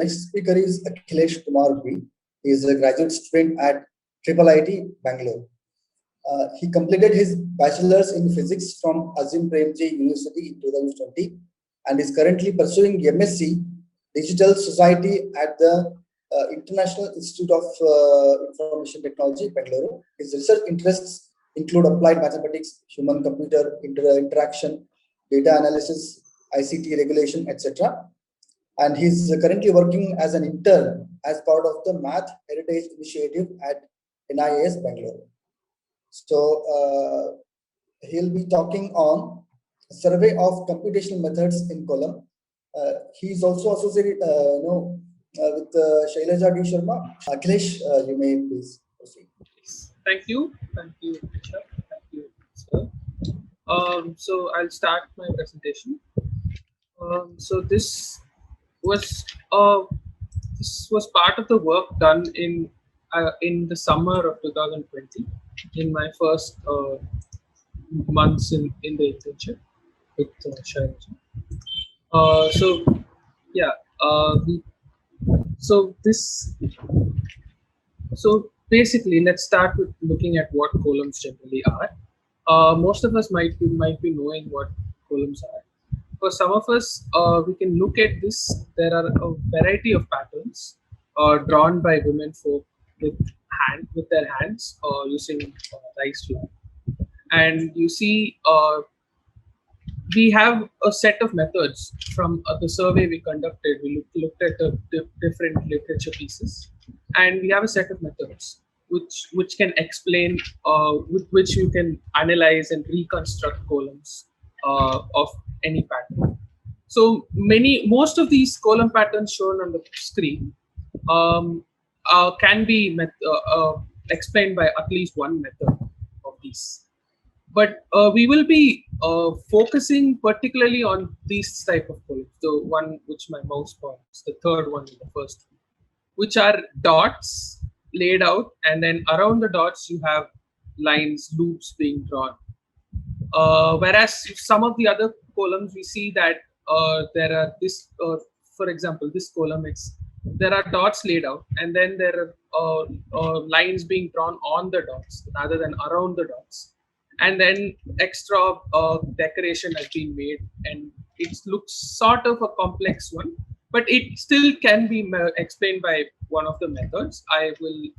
next speaker is Akhilesh Kumar V. He is a graduate student at IIIT, Bangalore. He completed his bachelor's in physics from Azim Premji University in 2020 and is currently pursuing MSc Digital Society at the International Institute of Information Technology, Bangalore. His research interests include applied mathematics, human-computer interaction, data analysis, ICT regulation, etc. And he's currently working as an intern as part of the Math Heritage Initiative at NIIS Bangalore. So he'll be talking on a survey of computational methods in Kolam. He's also associated, with Shailaja D. Sharma. Akhilesh, you may please proceed. Thank you, Rishabh. Thank you, sir. So I'll start my presentation. So this was part of the work done in the summer of 2020, in my first months in the internship with Shailaja. So basically, let's start with looking at what columns generally are. Most of us might be knowing what columns are. For some of us, we can look at this. There are a variety of patterns drawn by women folk with their hands using rice flour, and you see we have a set of methods from the survey we conducted. We looked at the different literature pieces, and we have a set of methods which can explain, with which you can analyze and reconstruct columns of any pattern. So most of these column patterns shown on the screen can be explained by at least one method of these. But we will be focusing particularly on these type of columns, the one which my mouse points, the third one in the first one, which are dots laid out, and then around the dots you have lines, loops being drawn. Whereas some of the other columns, we see that there are this, for example, this column, there are dots laid out, and then there are lines being drawn on the dots rather than around the dots. And then extra decoration has been made, and it looks sort of a complex one, but it still can be explained by one of the methods. I will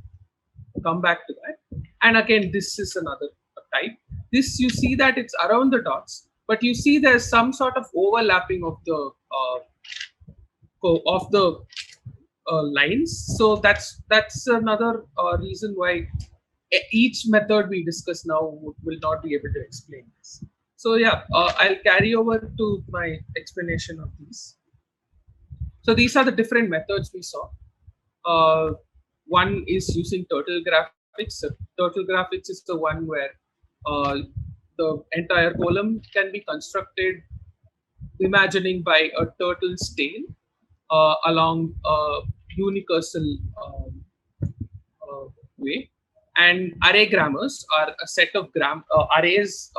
come back to that. And again, this is another type. This, you see that it's around the dots, but you see there's some sort of overlapping of the lines. So that's another reason why each method we discuss now will not be able to explain this. So yeah, I'll carry over to my explanation of these. So these are the different methods we saw. One is using turtle graphics. So turtle graphics is the one where the entire column can be constructed imagining by a turtle's tail along a unicursal way. And array grammars are a set of arrays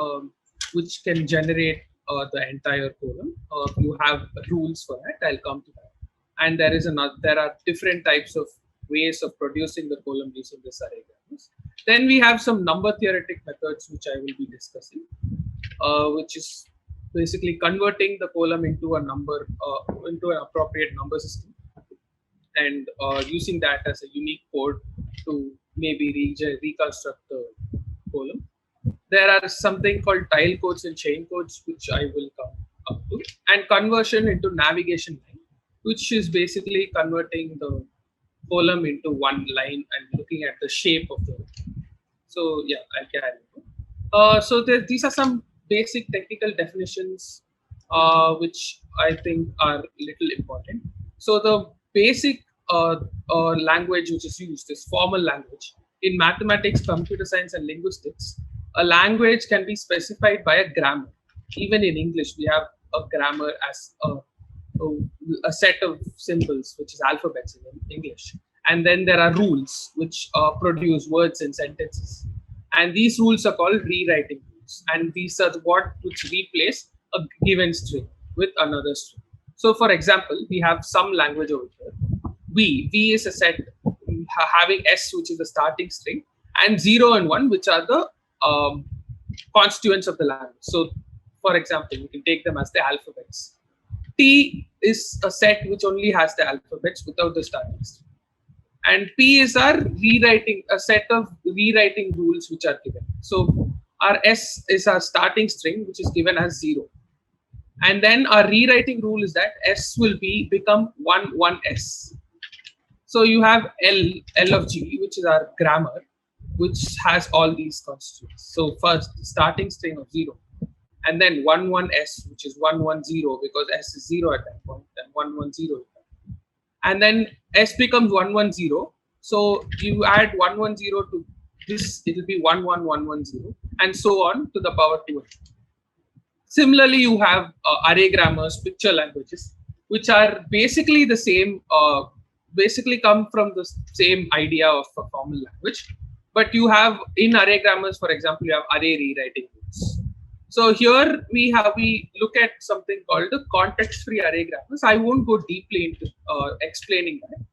which can generate the entire column. You have rules for that. I'll come to that. And there are different types of ways of producing the column using this array grammars. Then we have some number theoretic methods which I will be discussing, which is basically converting the column into a number, into an appropriate number system, and using that as a unique code to maybe reconstruct the column. There are something called tile codes and chain codes, which I will come up to, and conversion into navigation line, which is basically converting the column into one line and looking at the shape of the. So yeah, I'll carry on. So these are some basic technical definitions, which I think are little important. So the basic language which is used is formal language. In mathematics, computer science, and linguistics, a language can be specified by a grammar. Even in English, we have a grammar as a set of symbols, which is alphabets in English. And then there are rules which produce words and sentences. And these rules are called rewriting rules. And these are which replace a given string with another string. So for example, we have some language over here, V is a set having S, which is the starting string, and 0 and 1, which are the constituents of the language. So, for example, you can take them as the alphabets. T is a set which only has the alphabets without the starting string. And P is our rewriting, a set of rewriting rules which are given. So our S is our starting string, which is given as 0. And then our rewriting rule is that S will become 1 So you have L of G, which is our grammar, which has all these constituents. So first, the starting string of 0. And then 1 which is 110, because S is 0 at that point, and 110. And then S becomes 110. So you add 110 to this, it will be 11110, and so on to the power 2. Similarly, you have array grammars, picture languages, which are basically the same, basically come from the same idea of a formal language. But you have in array grammars, for example, you have array rewriting rules. So here we look at something called the context-free array grammars. I won't go deeply into explaining that.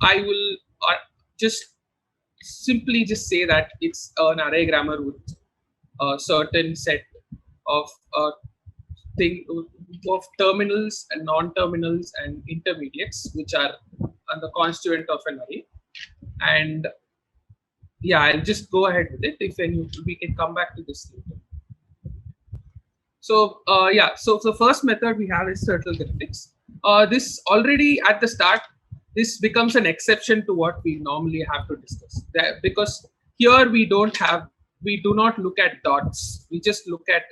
I will just simply say that it's an array grammar with a certain set of terminals and non-terminals and intermediates, which are the constituent of an array. And yeah, I'll just go ahead with it. If any, we can come back to this later. So so the first method we have is turtle graphics. This already at the start, this becomes an exception to what we normally have to discuss. Because here we do not look at dots. We just look at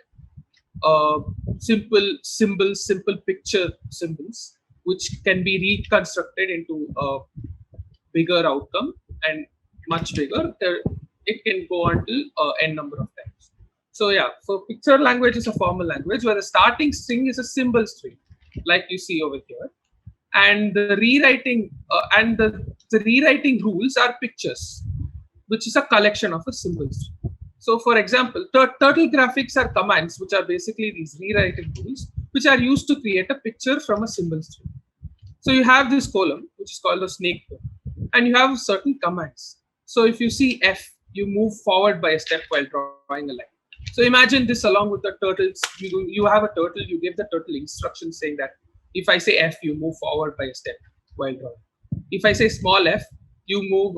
simple symbols, simple picture symbols, which can be reconstructed into a bigger outcome, and much bigger. It can go on to n number of times. So yeah, so picture language is a formal language where the starting string is a symbol string, like you see over here, and the rewriting the rewriting rules are pictures, which is a collection of a symbol string. So for example, turtle graphics are commands, which are basically these rewriting rules, which are used to create a picture from a symbol string. So you have this column, which is called a snake column, and you have certain commands. So if you see F, you move forward by a step while drawing a line. So imagine this along with the turtles. You have a turtle, you give the turtle instructions saying that if I say F, you move forward by a step while drawing. If I say small f, you move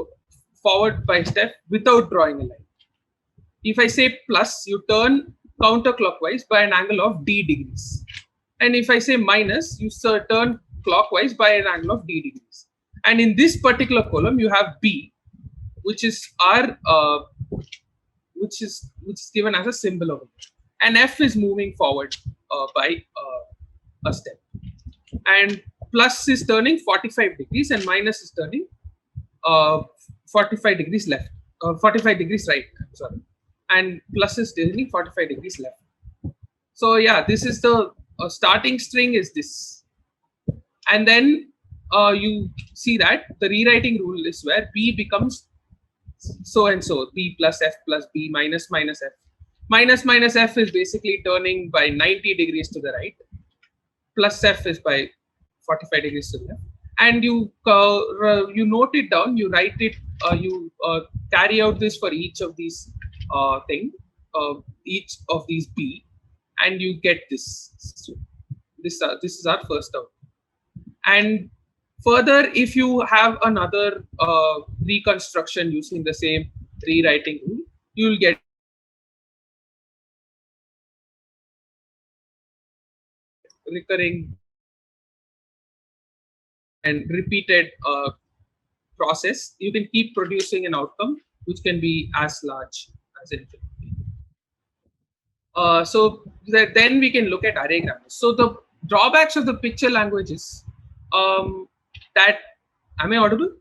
forward by a step without drawing a line. If I say plus, you turn counterclockwise by an angle of d degrees. And if I say minus, you turn clockwise by an angle of d degrees. And in this particular column, you have B, which is our which is given as a symbol over here, and F is moving forward by a step, and plus is turning 45 degrees and minus is turning 45 degrees left, 45 degrees right, sorry, and plus is turning 45 degrees left. So yeah, this is the starting string is this, and then you see that the rewriting rule is where B becomes so and so, B plus F plus B minus minus F. Minus F is basically turning by 90 degrees to the right. Plus F is by 45 degrees to the left. And you note it down, you write it, you carry out this for each of these each of these B, and you get this. This is our first out. And further, if you have another reconstruction using the same rewriting rule, you will get recurring and repeated process. You can keep producing an outcome which can be as large as infinity. So then we can look at array grammars. So the drawbacks of the picture languages. That, am I audible?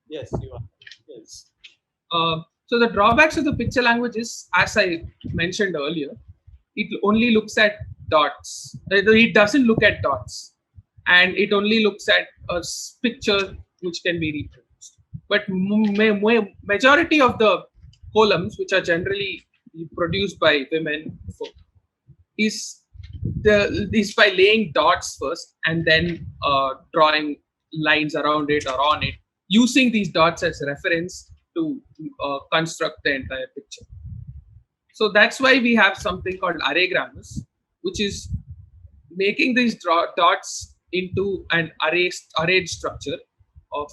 Yes, you are. Yes. So the drawbacks of the picture languages, as I mentioned earlier, it only looks at dots. It doesn't look at dots, and it only looks at a picture which can be reproduced. But majority of the columns, which are generally produced by women, is is by laying dots first and then drawing lines around it or on it, using these dots as reference to construct the entire picture. So that's why we have something called array grammars, which is making these dots into an arrayed structure of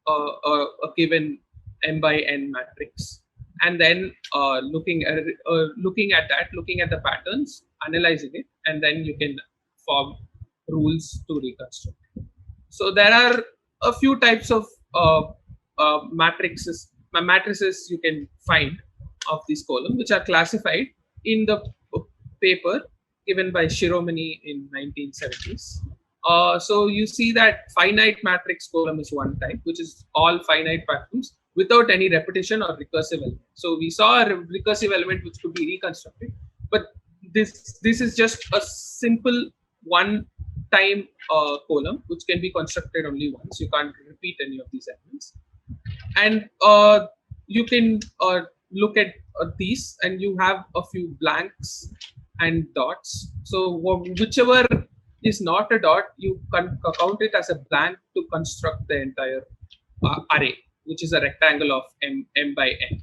a given m by n matrix, and then looking at the patterns, analyzing it, and then you can form rules to reconstruct. So there are a few types of matrices you can find of this column, which are classified in the paper given by Shiromani in 1970s. So you see that finite matrix column is one type, which is all finite patterns without any repetition or recursive element. So we saw a recursive element which could be reconstructed, but this is just a simple one-time column which can be constructed only once. You can't repeat any of these elements, and you can look at these, and you have a few blanks and dots. So whichever is not a dot, you can count it as a blank to construct the entire array, which is a rectangle of m by n.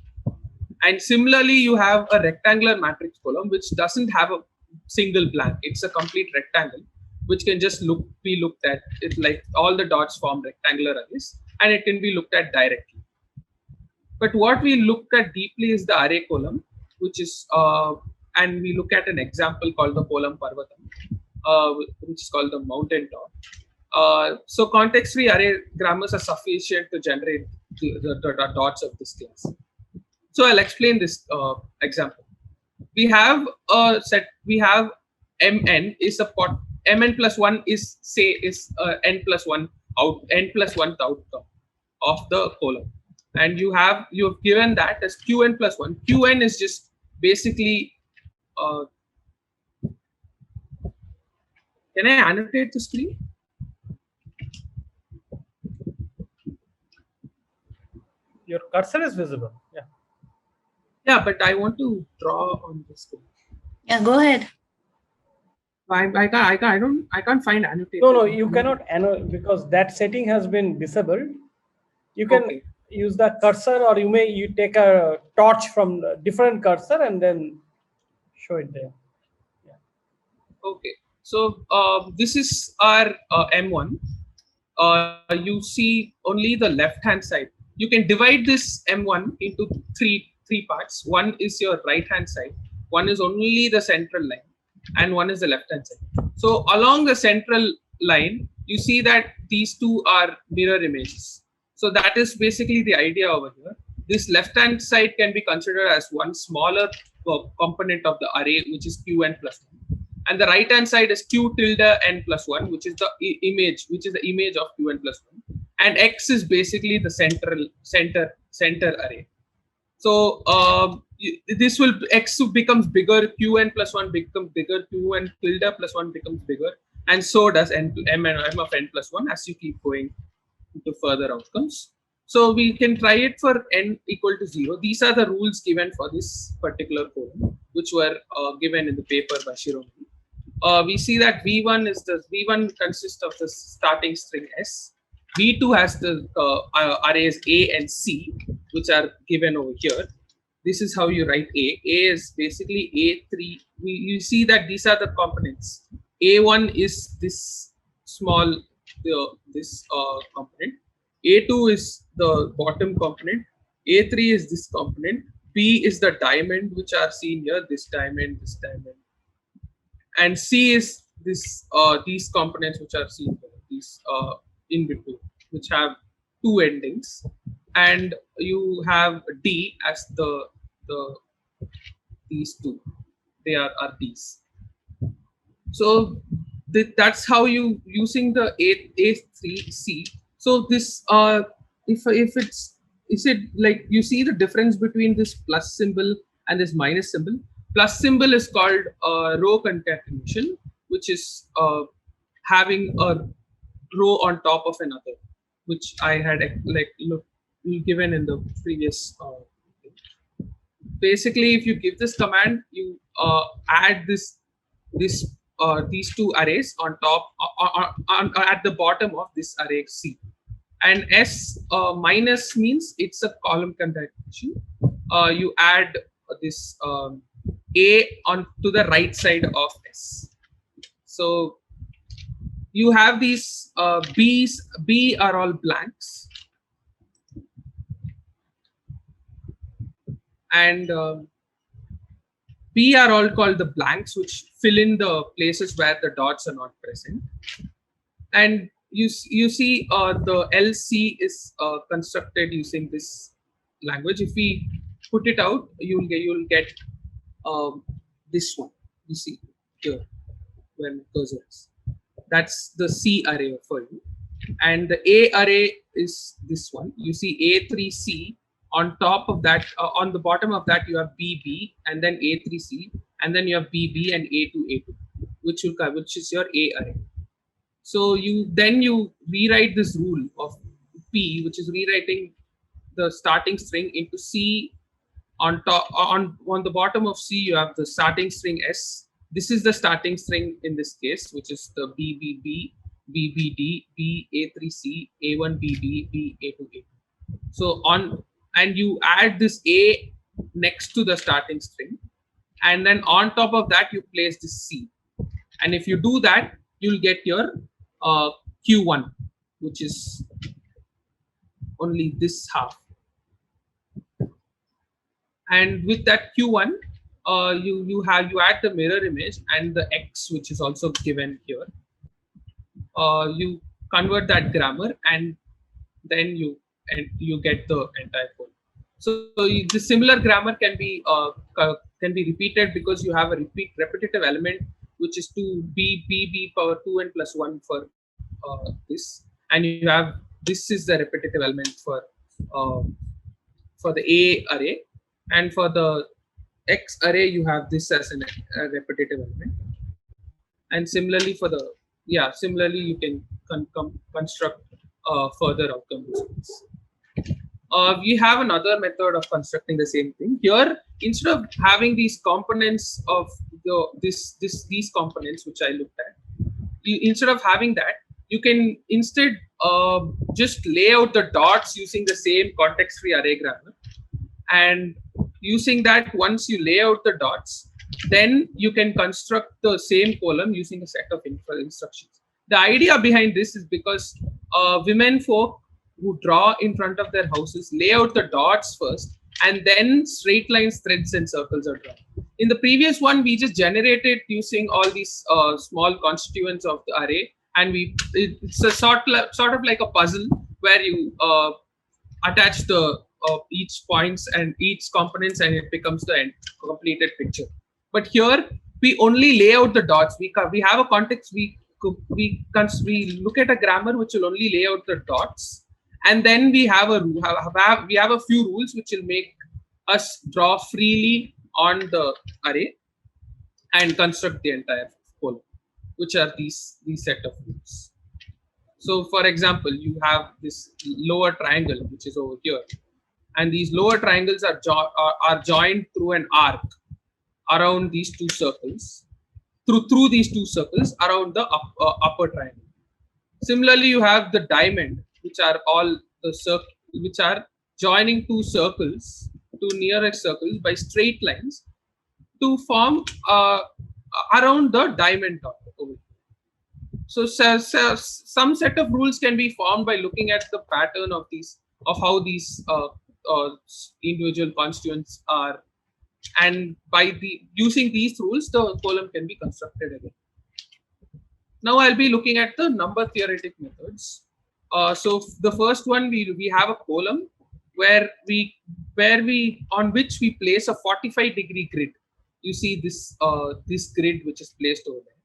And similarly, you have a rectangular matrix column which doesn't have a single blank. It's a complete rectangle which can just be looked at. It's like all the dots form rectangular arrays, and it can be looked at directly. But what we look at deeply is the array column, which is and we look at an example called the Kolam Parvatam, which is called the mountain top. So context-free array grammars are sufficient to generate the dots of this class. So I'll explain this example. We have a set. We have mn is a pot. Mn plus one is n plus one outcome of the column, and you have given that as qn plus one. Qn is just basically. Can I annotate the screen? Your cursor is visible. Yeah. Yeah, but I want to draw on the screen. Yeah, go ahead. I can't find annotate. No, you cannot annotate because that setting has been disabled. You can use the cursor, or you take a torch from a different cursor and then show it there. Yeah. Okay. So this is our M1. You see only the left-hand side. You can divide this M1 into three parts. One is your right-hand side. One is only the central line, and one is the left-hand side. So along the central line, you see that these two are mirror images. So that is basically the idea over here. This left-hand side can be considered as one smaller component of the array, which is qn plus 1. And the right-hand side is q tilde n plus 1, which is the image of qn plus 1. And x is basically the center array. So x becomes bigger, qn plus 1 becomes bigger, qn tilde plus 1 becomes bigger, and so does m of n plus 1 as you keep going into further outcomes. So we can try it for n equal to 0. These are the rules given for this particular column, which were given in the paper by Shiromani. We see that V1 consists of the starting string S. V2 has the arrays A and C, which are given over here. This is how you write A. A is basically A3. You see that these are the components. A1 is this small, component. A2 is the bottom component. A3 is this component. B is the diamond, which are seen here. This diamond, and C is this these components which are seen here. These in between, which have two endings, and you have D as these two. They are these. So that's how you using the A3C. So this if is it like you see the difference between this plus symbol and this minus symbol? Plus symbol is called row concatenation, which is having a row on top of another, which I had given in the previous. Basically, if you give this command, you add this this these two arrays on top at the bottom of this array C. And S minus means it's a column concatenation. You add this A on to the right side of S. So you have these B are all blanks, and B are all called the blanks, which fill in the places where the dots are not present. And you see the LC is constructed using this language. If we put it out, you'll get this one. You see here when cursor is. That's the C array for you. And the A array is this one. You see A3C. On top of that, on the bottom of that, you have BB and then A3C, and then you have BB and A2A2, which is your A array. So you rewrite this rule of P, which is rewriting the starting string into C. On top, on the bottom of C, you have the starting string S. This is the starting string in this case, which is the BBB, BBD, BA3C, A1BB, BA2A2. So and you add this A next to the starting string, and then on top of that you place this C. And if you do that, you'll get your Q1, which is only this half. And with that Q1, you add the mirror image and the X, which is also given here. You convert that grammar, and then you get the entire code. So the similar grammar can be repeated because you have a repetitive element, which is 2b power 2 and plus 1 for this, and you have this is the repetitive element for the A array, and for the X array you have this as a repetitive element. And similarly for the similarly you can construct further outcome results. We have another method of constructing the same thing. Here, instead of having these components of these components which I looked at, instead of having that, you can instead just lay out the dots using the same context-free array grammar. And using that, once you lay out the dots, then you can construct the same column using a set of instructions. The idea behind this is because women folk who draw in front of their houses lay out the dots first, and then straight lines, threads, and circles are drawn. In the previous one, we just generated using all these small constituents of the array, and it's a sort of like a puzzle where you attach the each points and each components, and it becomes the completed picture. But here we only lay out the dots. We have a context. We look at a grammar which will only lay out the dots, and then we have a few rules which will make us draw freely on the array and construct the entire column, which are these set of rules. So, for example, you have this lower triangle which is over here, and these lower triangles are joined through an arc around these two circles, through these two circles around the upper triangle. Similarly, you have the diamond, which are all the which are joining two circles, two nearest circles by straight lines to form around the diamond top over here. So some set of rules can be formed by looking at the pattern of how these individual constituents are, and by using these rules, the column can be constructed again. Now I'll be looking at the number theoretic methods. So the first one, we have a column on which we place a 45-degree grid. You see this grid which is placed over there,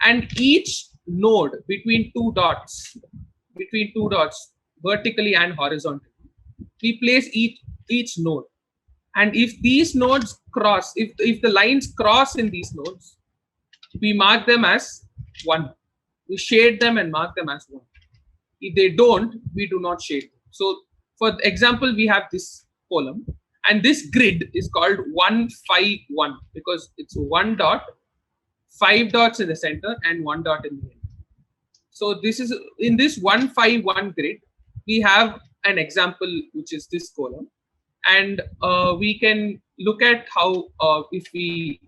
and each node between two dots, vertically and horizontally, we place each node. And if these nodes cross, if the lines cross in these nodes, we mark them as 1. We shade them and mark them as 1. If they don't, we do not shade them. So, for example, we have this column, and this grid is called 1, 5, 1 because it's 1 dot, 5 dots in the center and 1 dot in the end. So this is in this 151 grid, we have an example which is this column, and we can look at how if we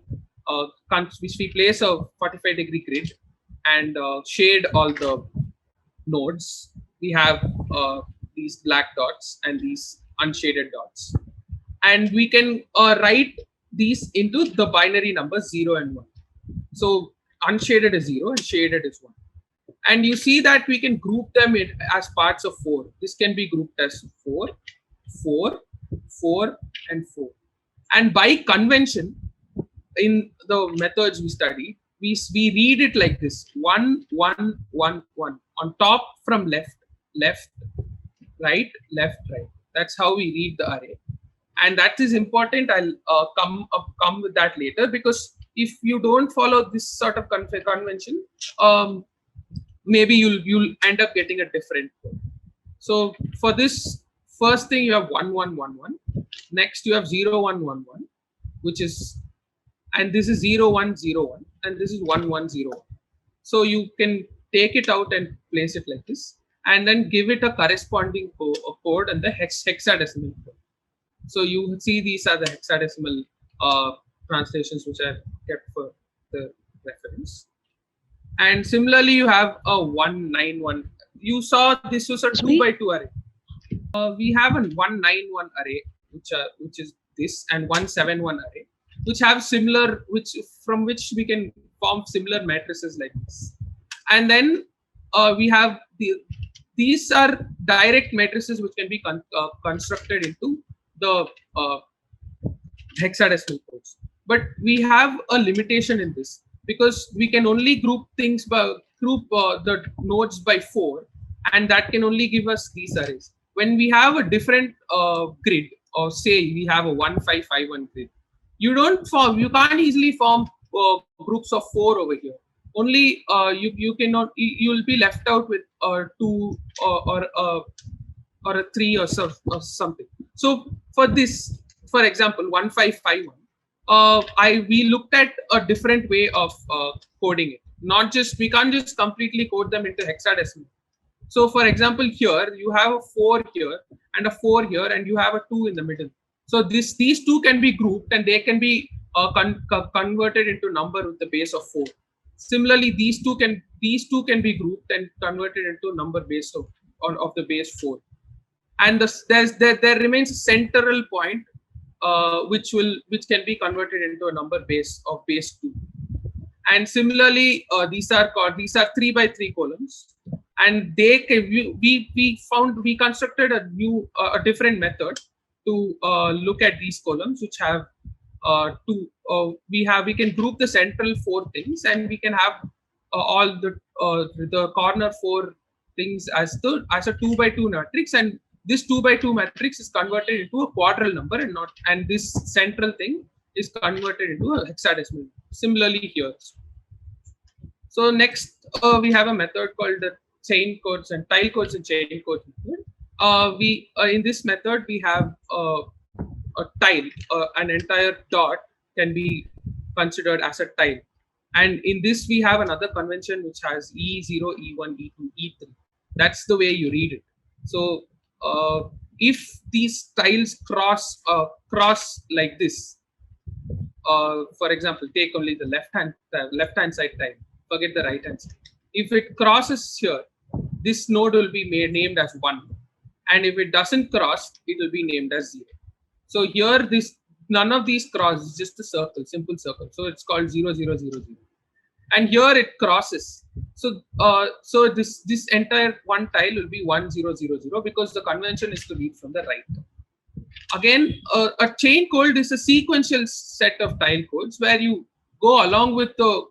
place a 45-degree grid and shade all the nodes, we have these black dots and these unshaded dots, and we can write these into the binary numbers 0 and 1. So unshaded is 0 and shaded is 1. And you see that we can group them as parts of 4. This can be grouped as 4, 4, 4, and 4. And by convention, in the methods we studied, we read it like this: 1, 1, 1, 1. On top from left, left, right, left, right. That's how we read the array. And that is important. I'll come with that later, because if you don't follow this sort of convention, maybe you'll end up getting a different code. So for this first thing, you have 1, 1, 1, 1. Next you have 0, 1, 1, 1, which is, and this is 0, 1, 0, 1, and this is 1, 1, 0, 1. So you can take it out and place it like this, and then give it a corresponding code and the hexadecimal code. So you see these are the hexadecimal translations which are kept for the reference. And similarly, you have a 191. You saw this was a 2 by 2 array. We have a 191 array, which is this, and 171 array, which have similar, from which we can form similar matrices like this. And then we have these are direct matrices which can be constructed into the hexadecimal codes. But we have a limitation in this, because we can only group things by the nodes by 4, and that can only give us these arrays. When we have a different grid, or say we have a 1551 grid, you can't easily form groups of 4 over here. Only you'll be left out with 2 or a 3 or something. So for this, for example, 1551. We looked at a different way of coding it. We can't just completely code them into hexadecimal. So for example, here you have a 4 here and a 4 here, and you have a 2 in the middle. So these two can be grouped, and they can be converted into number with the base of 4. Similarly, these two can be grouped and converted into number base of the base 4. And there remains a central point which can be converted into a number base of base 2. And similarly, these are 3 by 3 columns, and we constructed a different method to look at these columns, which have we can group the central 4 things, and we can have all the corner 4 things as a 2 by 2 matrix, and this 2 by 2 matrix is converted into a quadral number, and this central thing is converted into a hexadecimal. Similarly here. So next we have a method called the chain codes and tile codes and chain codes method. In this method we have a tile, an entire dot can be considered as a tile, and in this we have another convention which has E0, E1, E2, E3. That's the way you read it. So if these tiles cross like this, for example, take only the left hand side tile, forget the right hand side. If it crosses here, this node will be named as 1, and if it doesn't cross, it will be named as 0. So here none of these cross, it's just a circle, simple circle. So it's called 0, 0, 0, 0. And here it crosses. So this entire one tile will be 1, 0, 0, 0, because the convention is to read from the right. Again, a chain code is a sequential set of tile codes where you go along with the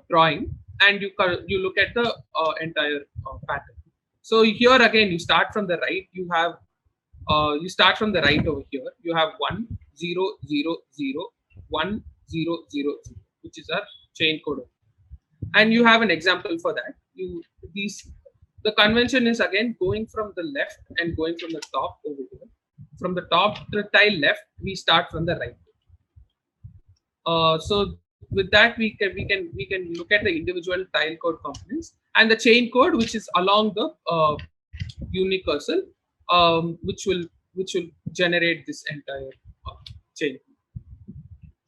drawing, and you look at the entire pattern. So here again, you start from the right. You start from the right over here. You have 1, 0, 0, 0, 1, 0, 0, 0, which is our chain code. And you have an example for that. The convention is again going from the left and going from the top over here. From the top to the tile left, we start from the right. So with that we can look at the individual tile code components and the chain code, which is along the unicursal, which will generate this entire chain.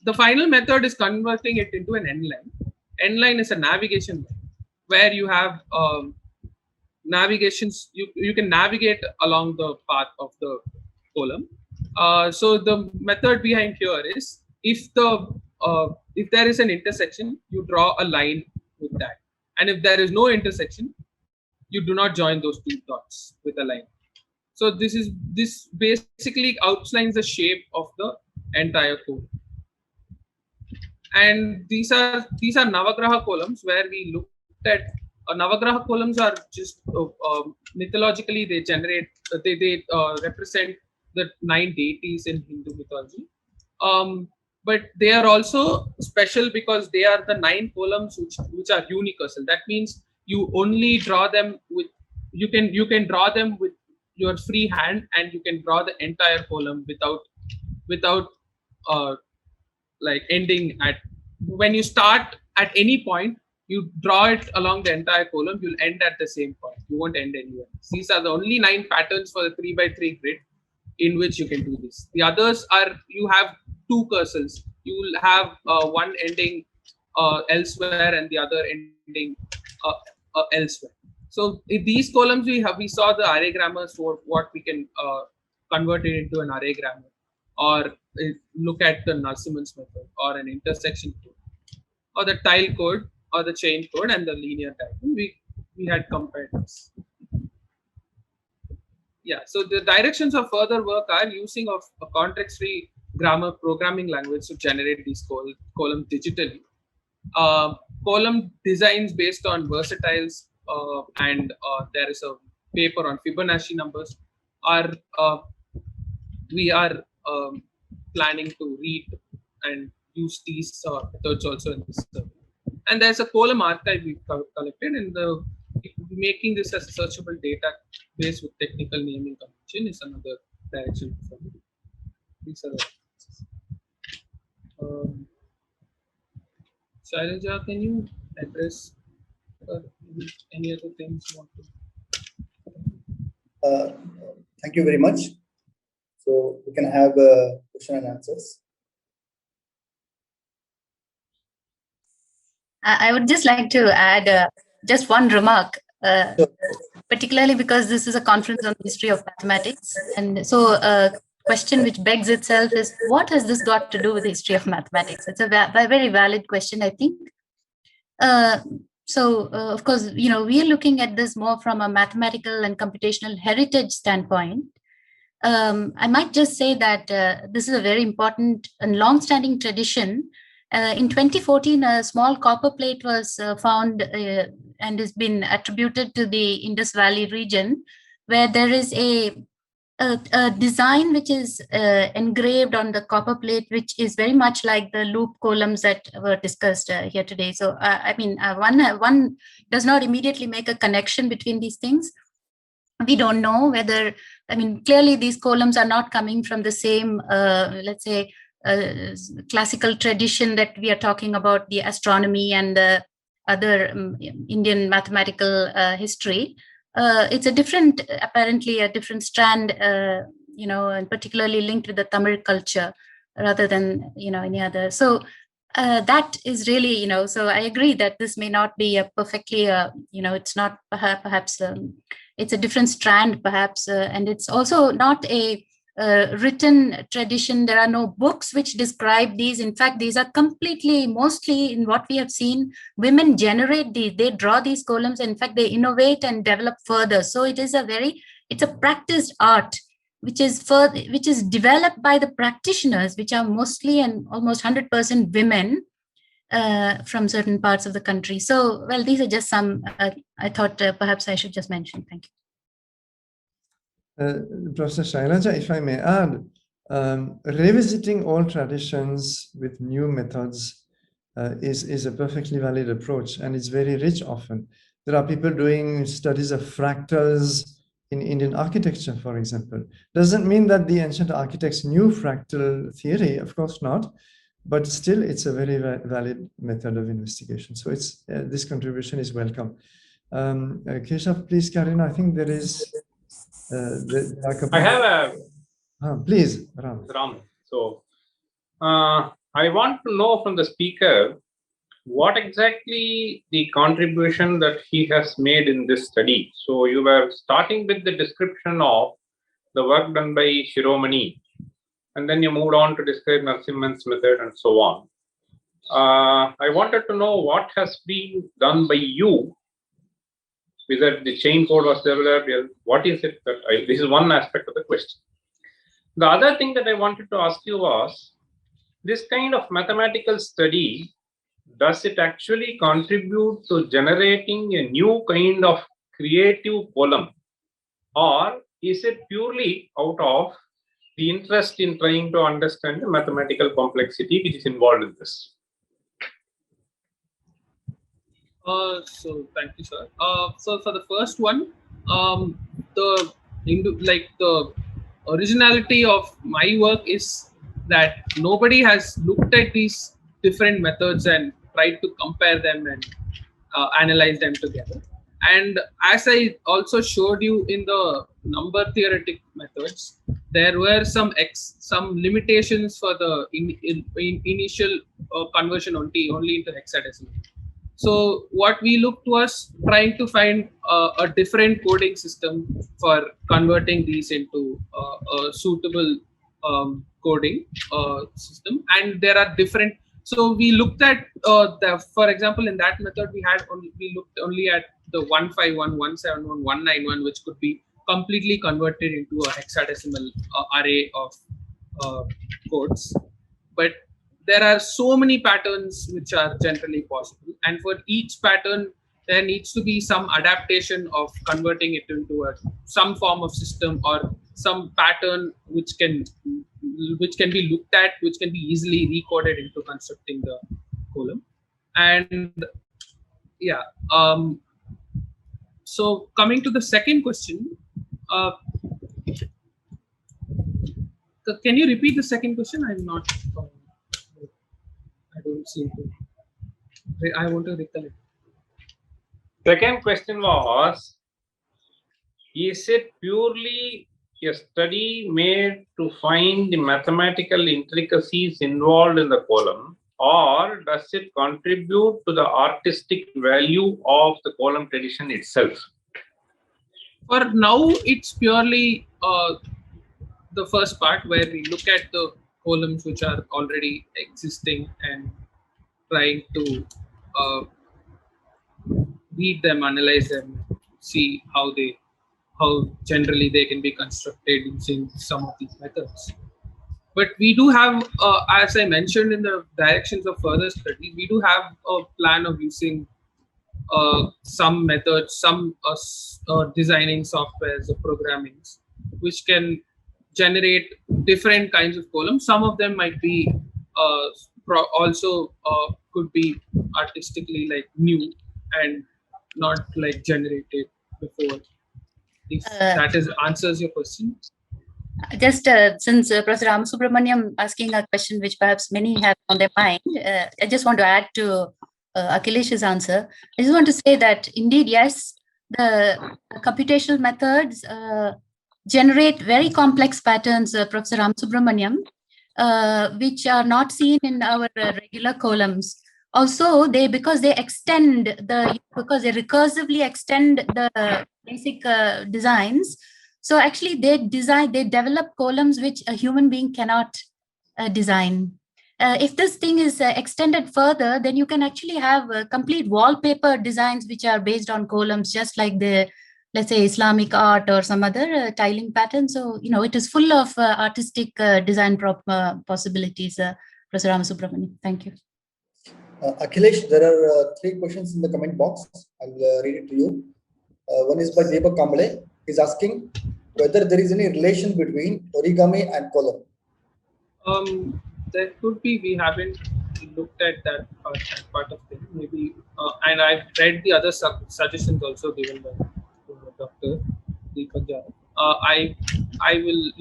The final method is converting it into an end line. End line is a navigation line where you have navigations. You can navigate along the path of the column. So the method behind here is if there is an intersection, you draw a line with that, and if there is no intersection, you do not join those two dots with a line. So this basically outlines the shape of the entire code. And these are Navagraha columns where we looked at Navagraha columns are just mythologically they generate they represent the 9 deities in Hindu mythology. But they are also special because they are the 9 columns which are unicursal. That means you only draw them with you can draw them with your free hand, and you can draw the entire column without like ending at when you start at any point, you draw it along the entire column, you'll end at the same point. You won't end anywhere. These are the only 9 patterns for the 3x3 grid in which you can do this. The others are you have 2 cursors. You will have one ending elsewhere and the other ending elsewhere. So in these columns we saw the array grammars for what we can convert it into an array grammar, or look at the Narasimhan'S method, or an intersection code, or the tile code, or the chain code, and the linear diagram. We had compared this. Yeah, so the directions of further work are using of a context-free grammar programming language to generate these columns digitally. Column designs based on versatiles, and there is a paper on Fibonacci numbers. We are planning to read and use these methods also in this survey. And there's a column archive we collected, and making this as a searchable database with technical naming convention is another direction. These are the Shailaja, can you address any other things you want to? Thank you very much. So we can have question and answers. I would just like to add just one remark, particularly because this is a conference on the history of mathematics. And so a question which begs itself is, what has this got to do with the history of mathematics? It's a very valid question, I think. Of course, we are looking at this more from a mathematical and computational heritage standpoint. I might just say that this is a very important and long-standing tradition. In 2014, a small copper plate was found and has been attributed to the Indus Valley region, where there is a design which is engraved on the copper plate, which is very much like the loop columns that were discussed here today. So, one does not immediately make a connection between these things. We don't know whether, clearly these columns are not coming from the same, let's say, classical tradition that we are talking about, the astronomy and the other Indian mathematical history. It's apparently a different strand, and particularly linked with the Tamil culture rather than, any other. So that is really, so I agree that this may not be a perfectly, it's not perhaps, it's a different strand perhaps, and it's also not a written tradition. There are no books which describe these. In fact, these are mostly in what we have seen, women generate these, they draw these columns. In fact, they innovate and develop further. So it is it's a practiced art, which is developed by the practitioners, which are mostly and almost 100% women from certain parts of the country. So, well, these are just some, I thought perhaps I should just mention. Thank you. Professor Shailaja, if I may add, revisiting old traditions with new methods is a perfectly valid approach, and it's very rich often. There are people doing studies of fractals in Indian architecture, for example. Doesn't mean that the ancient architects knew fractal theory, of course not, but still it's a very valid method of investigation. So it's this contribution is welcome. Keshav, please, Karina, I think there is I have a please, Ram. So I want to know from the speaker what exactly the contribution that he has made in this study. So you were starting with the description of the work done by Shiromani, and then you moved on to describe Narasimhan's method and so on. I wanted to know what has been done by you, whether the chain code was developed. What is it that this is one aspect of the question. The other thing that I wanted to ask you was, this kind of mathematical study, does it actually contribute to generating a new kind of creative column, or is it purely out of the interest in trying to understand the mathematical complexity which is involved in this? So thank you, sir. So for the first one, the originality of my work is that nobody has looked at these different methods and tried to compare them and analyze them together. And as I also showed you in the number theoretic methods, there were some limitations for the initial conversion only into hexadecimal. So what we looked was trying to find a different coding system for converting these into a suitable coding system. And there are different. So we looked at for example, in that method we looked only at the 151, 171, 191, which could be completely converted into a hexadecimal array of codes. But there are so many patterns which are generally possible, and for each pattern there needs to be some adaptation of converting it into some form of system or some pattern which can be looked at, which can be easily recoded into constructing the column. And yeah, so coming to the second question, can you repeat the second question? I'm not. I don't seem to. I want to recollect. Second question was, is it purely a study made to find the mathematical intricacies involved in the column, or does it contribute to the artistic value of the column tradition itself? For now, it's purely the first part where we look at the columns which are already existing and trying to read them, analyze them, see how generally they can be constructed using some of these methods. But we do have, as I mentioned in the directions of further study, we do have a plan of using some methods, some designing softwares or programmings, which can generate different kinds of columns. Some of them might be also could be artistically like new and not like generated before. If that answers your question. Just since Professor Ramasubramaniam asking a question which perhaps many have on their mind, I just want to add to Akhilesh's answer. I just want to say that indeed, yes, the computational methods generate very complex patterns, Professor Ramasubramaniam, which are not seen in our regular columns. Also, because they recursively extend the basic designs. So actually, they develop columns which a human being cannot design. If this thing is extended further, then you can actually have complete wallpaper designs which are based on columns, just like let's say, Islamic art or some other tiling pattern. So, it is full of artistic design possibilities, Professor Ramasubramaniam. Thank you. Akhilesh, there are 3 questions in the comment box. I'll read it to you. One is by Deepak Kamble. He's asking whether there is any relation between origami and column. There could be. We haven't looked at that part of it. Maybe, and I've read the other suggestions also given by Dr. Deepak Jha. I will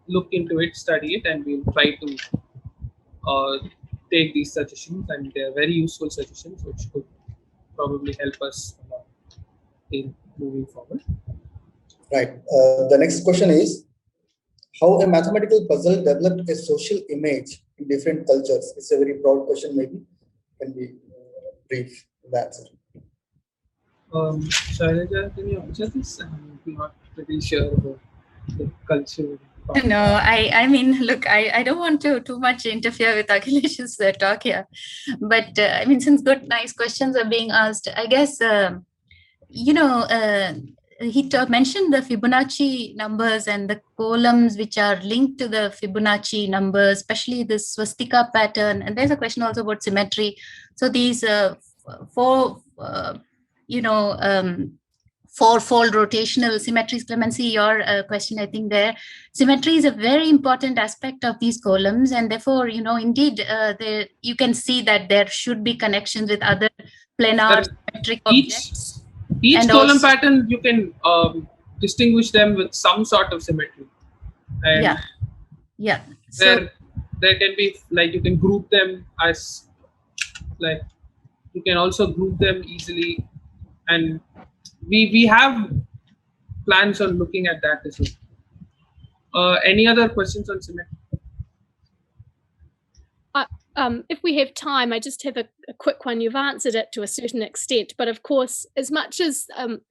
look into it, study it, and we'll try to take these suggestions, and they're very useful suggestions which could probably help us a lot in moving forward. Right. The next question is, how a mathematical puzzle developed a social image in different cultures? It's a very broad question, maybe. Can be brief in the answer. Shailaja, can you answer this? I'm not pretty sure about the culture. No, I mean, look, I don't want to too much interfere with Akhilesh's talk here, but I mean, since good, nice questions are being asked, I guess, you know, he mentioned the Fibonacci numbers and the columns which are linked to the Fibonacci numbers, especially the swastika pattern. And there's a question also about symmetry. So these four, you know, four-fold rotational symmetries. Clemency, your question, I think there. Symmetry is a very important aspect of these columns, and therefore, you know, indeed, you can see that there should be connections with other planar symmetric objects. Each column pattern, you can distinguish them with some sort of symmetry. And yeah. So there can be, like, you can group them as, like, you can also group them easily, and we have plans on looking at that as well. Any other questions on symmetry? If we have time, I just have a quick one. You've answered it to a certain extent, but of course, as much as,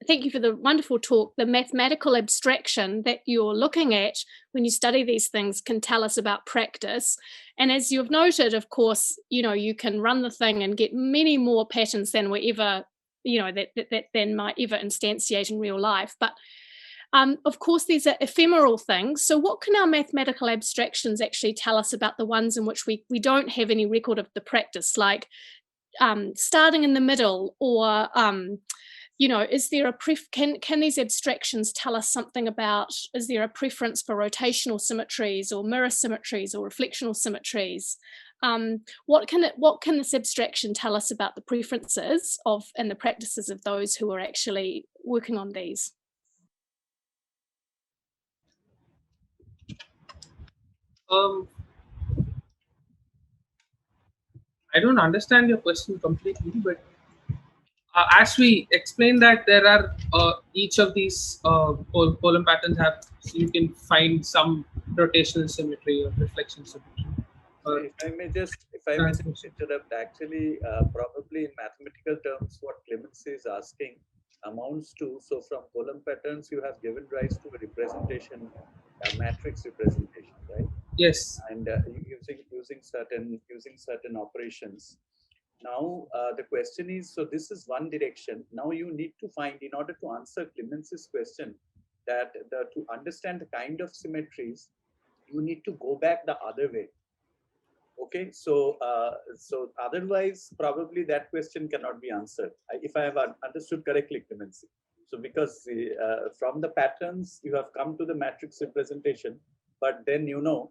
thank you for the wonderful talk, the mathematical abstraction that you're looking at when you study these things can tell us about practice. And as you've noted, of course, you know, you can run the thing and get many more patterns than we ever, you know, that then might ever instantiate in real life. But of course, these are ephemeral things. So what can our mathematical abstractions actually tell us about the ones in which we don't have any record of the practice, like starting in the middle, or, you know, is there a can these abstractions tell us something about, is there a preference for rotational symmetries or mirror symmetries or reflectional symmetries? What can this abstraction tell us about the preferences of and the practices of those who are actually working on these? I don't understand your question completely, but as we explained that there are each of these column patterns have, so you can find some rotational symmetry or reflection symmetry. If I may just interrupt, actually, probably in mathematical terms, what Clemency is asking amounts to, so from column patterns, you have given rise to a representation, a matrix representation, right? Yes. And using certain operations. Now, the question is, so this is one direction. Now you need to find, in order to answer Clemency's question, that to understand the kind of symmetries, you need to go back the other way. Okay, so so otherwise, probably that question cannot be answered, if I have understood correctly, Clemency. So because from the patterns, you have come to the matrix representation, but then you know,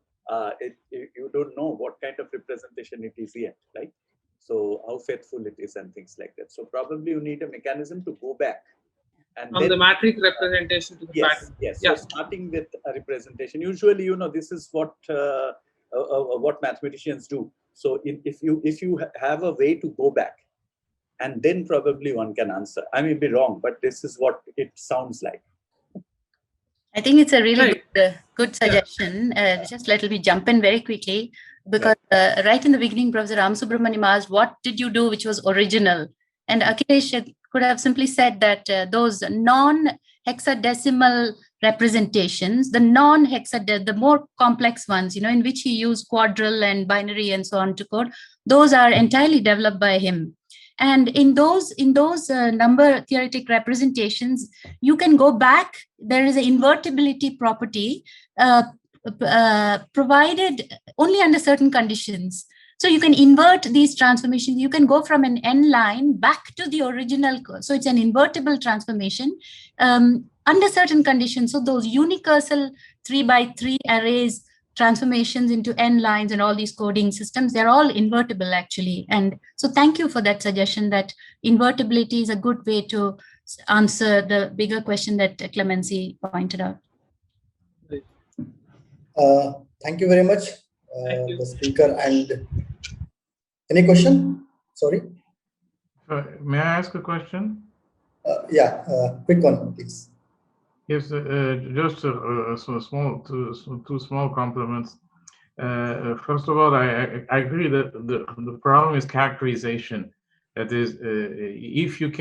you don't know what kind of representation it is yet, right? So how faithful it is and things like that. So probably you need a mechanism to go back. And from then, the matrix representation to the pattern. Yes. Yeah. So starting with a representation, usually, you know, this is what mathematicians do. So if you have a way to go back, and then probably one can answer. I may be wrong, but this is what it sounds like. I think it's a really good suggestion. Just let me jump in very quickly, because right in the beginning, Professor Ramasubramaniam asked, what did you do which was original? And Akhilesh could have simply said that those non-hexadecimal representations, the the more complex ones, you know, in which he used quadral and binary and so on to code, those are entirely developed by him. And in those number theoretic representations, you can go back. There is an invertibility property provided only under certain conditions. So you can invert these transformations. You can go from an n line back to the original. So it's an invertible transformation under certain conditions. So those unicursal 3x3 arrays, transformations into n lines and all these coding systems, they're all invertible actually. And so thank you for that suggestion that invertibility is a good way to answer the bigger question that Clemency pointed out. Thank you very much, the speaker and Any question? Sorry. May I ask a question? Yeah, quick one, please. Yes, just two small compliments. First of all, I agree that the problem is characterization. That is, if you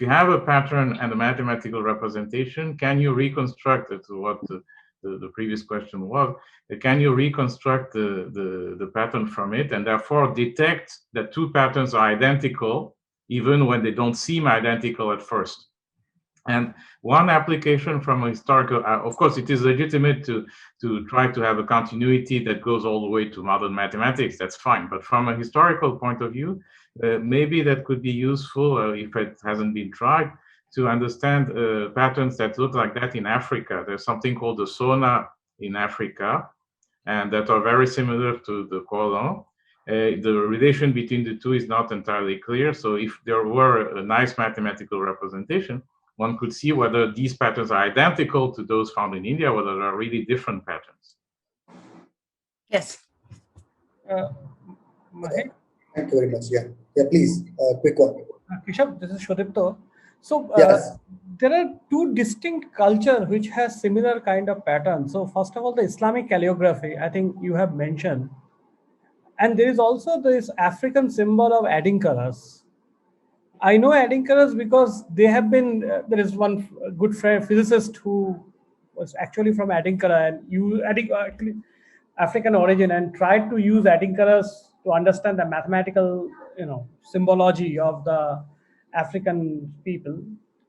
have a pattern and a mathematical representation, can you reconstruct it? What the previous question was, can you reconstruct the pattern from it, and therefore detect that two patterns are identical, even when they don't seem identical at first? And one application from a historical, of course, it is legitimate to try to have a continuity that goes all the way to modern mathematics. That's fine. But from a historical point of view, maybe that could be useful, if it hasn't been tried, to understand patterns that look like that in Africa. There's something called the Sona in Africa, and that are very similar to the Kolam. The relation between the two is not entirely clear. So if there were a nice mathematical representation, one could see whether these patterns are identical to those found in India, whether they are really different patterns. Yes. Mahek? Thank you very much. Yeah, please, quick one. Keshav, this is Shodipto. So Yes. there are two distinct cultures which has similar kind of patterns. So first of all, the Islamic calligraphy, I think you have mentioned. And there is also this African symbol of adding colors. I know adding colors because they have been, there is one good friend, physicist who was actually from Adinkara and you African origin, and tried to use Adinkaras to understand the mathematical, symbology of the African people.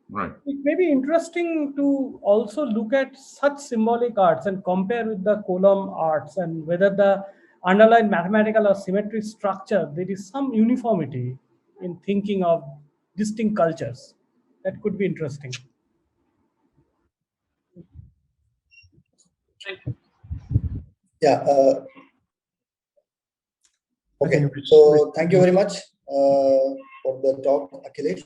Right. It may be interesting to also look at such symbolic arts and compare with the Kolam arts, and whether the underlying mathematical or symmetry structure, there is some uniformity in thinking of distinct cultures. That could be interesting. Yeah. Okay. So thank you very much for the talk, Akhilesh.